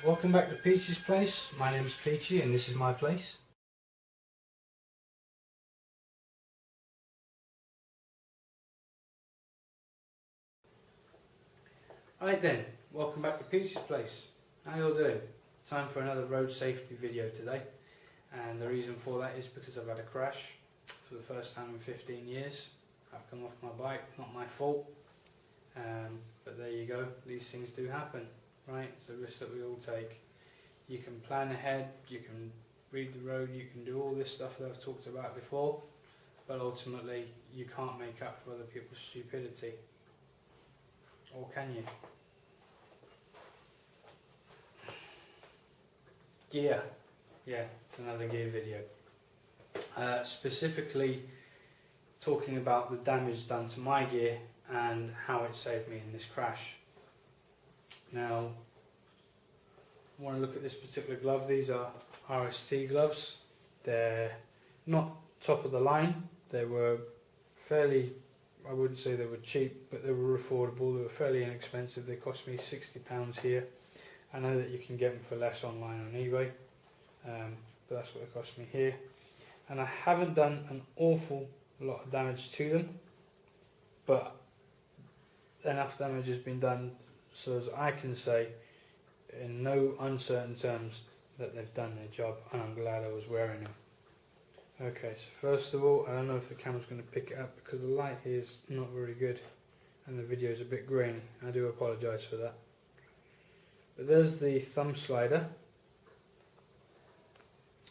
Welcome back to Peachy's place. My name is Peachy and this is my place. Right then, welcome back to Peachy's place. How you all doing? Time for another road safety video today, and the reason for that is because I've had a crash for the first time in 15 years. I've come off my bike, not my fault, but there you go, these things do happen, right? It's a risk that we all take. You can plan ahead, you can read the road, you can do all this stuff that I've talked about before, but ultimately you can't make up for other people's stupidity. Or can you? Gear. Yeah, it's another gear video. Specifically talking about the damage done to my gear and how it saved me in this crash. Now, I want to look at this particular glove. These are RST gloves. They're not top of the line. They were fairly, I wouldn't say they were cheap, but they were affordable. They were fairly inexpensive. They cost me £60 here. I know that you can get them for less online on eBay, but that's what it cost me here. And I haven't done an awful lot of damage to them, but enough damage has been done so as I can say in no uncertain terms that they've done their job, and I'm glad I was wearing them. Okay, so first of all, I don't know if the camera's going to pick it up because the light here is not very good and the video is a bit grainy. I do apologise for that. But there's the thumb slider.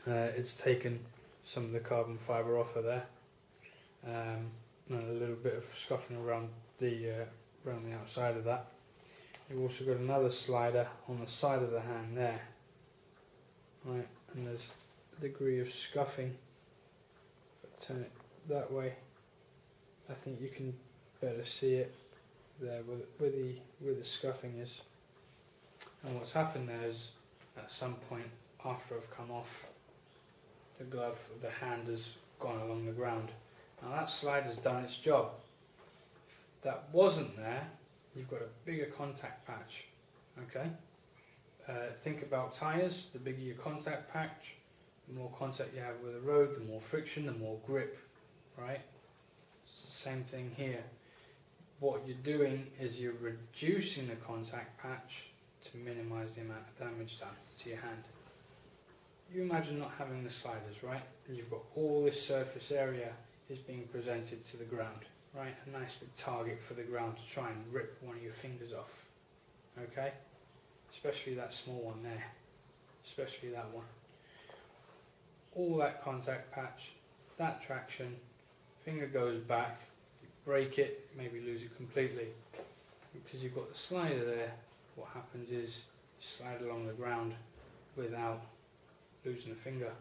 It's taken some of the carbon fibre off of there, and a little bit of scuffing around the outside of that. You've also got another slider on the side of the hand there, right? And there's a degree of scuffing. If I turn it that way, I think you can better see it there where the scuffing is. And what's happened there is, at some point after I've come off the glove, the hand has gone along the ground. Now that slider's done its job. If that wasn't there, you've got a bigger contact patch. Okay. Think about tyres. The bigger your contact patch, the more contact you have with the road, the more friction, the more grip. Right. It's the same thing here. What you're doing is you're reducing the contact patch to minimise the amount of damage done to your hand. You imagine not having the sliders, right? And you've got all this surface area is being presented to the ground, right? A nice big target for the ground to try and rip one of your fingers off, okay? Especially that small one there, especially that one. All that contact patch, that traction, finger goes back, you break it, maybe lose it completely. Because you've got the slider there, what happens is you slide along the ground without losing a finger.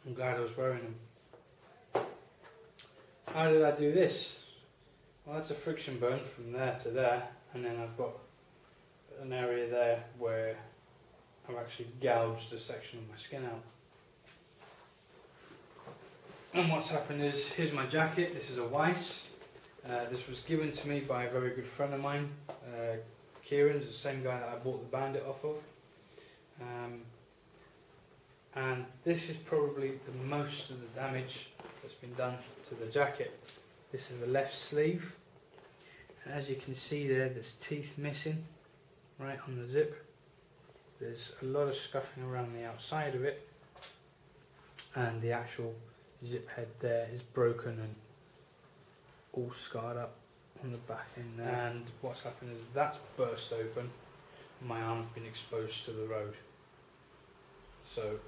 I'm glad I was wearing them. How did I do this? Well, that's a friction burn from there to there, and then I've got an area there where I've actually gouged a section of my skin out. And what's happened is, here's my jacket. This is a Weiss. This was given to me by a very good friend of mine, Kieran's the same guy that I bought the Bandit off of. And this is probably the most of the damage that's been done to the jacket. This is the left sleeve. And as you can see there's teeth missing right on the zip. There's a lot of scuffing around the outside of it. And the actual zip head there is broken and all scarred up on the back end there. And what's happened is that's burst open. My arm's been exposed to the road. So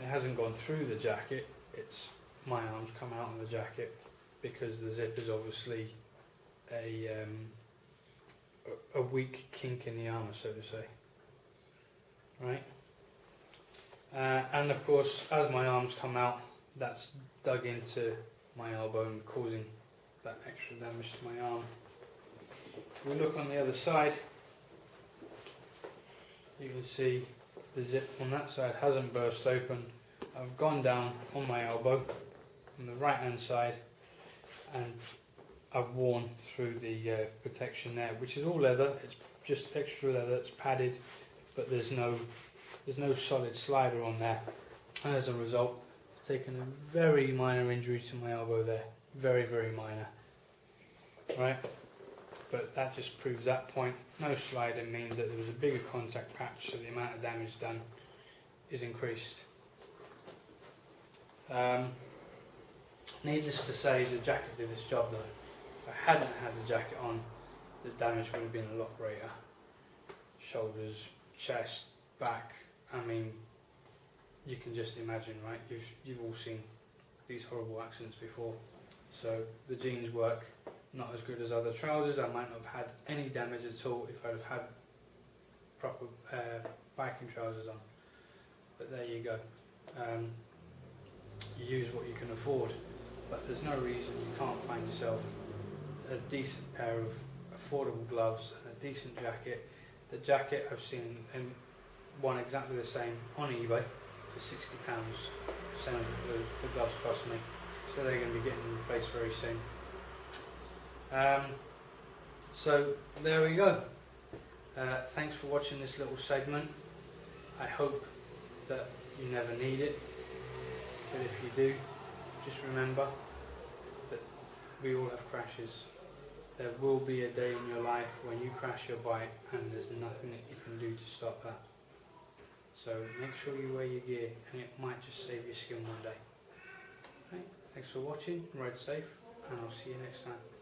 it hasn't gone through the jacket, it's my arm's come out on the jacket because the zip is obviously a weak kink in the armour, so to say. Right? And of course, as my arm's come out, that's dug into my elbow and causing that extra damage to my arm. If we look on the other side, you can see the zip on that side hasn't burst open. I've gone down on my elbow on the right hand side and I've worn through the protection there, which is all leather. It's just extra leather, it's padded, but there's no solid slider on there. And as a result, I've taken a very minor injury to my elbow there, very, very minor. Right, but that just proves that point. No sliding means that there was a bigger contact patch, so the amount of damage done is increased. Needless to say, the jacket did its job though. If I hadn't had the jacket on, the damage would have been a lot greater. Shoulders, chest, back, I mean, you can just imagine, right? You've all seen these horrible accidents before. So the jeans work not as good as other trousers. I might not have had any damage at all if I'd have had proper biking trousers on. But there you go. You use what you can afford, but there's no reason you can't find yourself a decent pair of affordable gloves and a decent jacket. The jacket I've seen in one exactly the same on eBay for £60. Same as the gloves cost me. So they're going to be getting replaced very soon. So there we go. Thanks for watching this little segment. I hope that you never need it, but if you do, just remember that we all have crashes. There will be a day in your life when you crash your bike and there's nothing that you can do to stop that. So make sure you wear your gear, and it might just save your skin one day. Right, thanks for watching, ride safe, and I'll see you next time.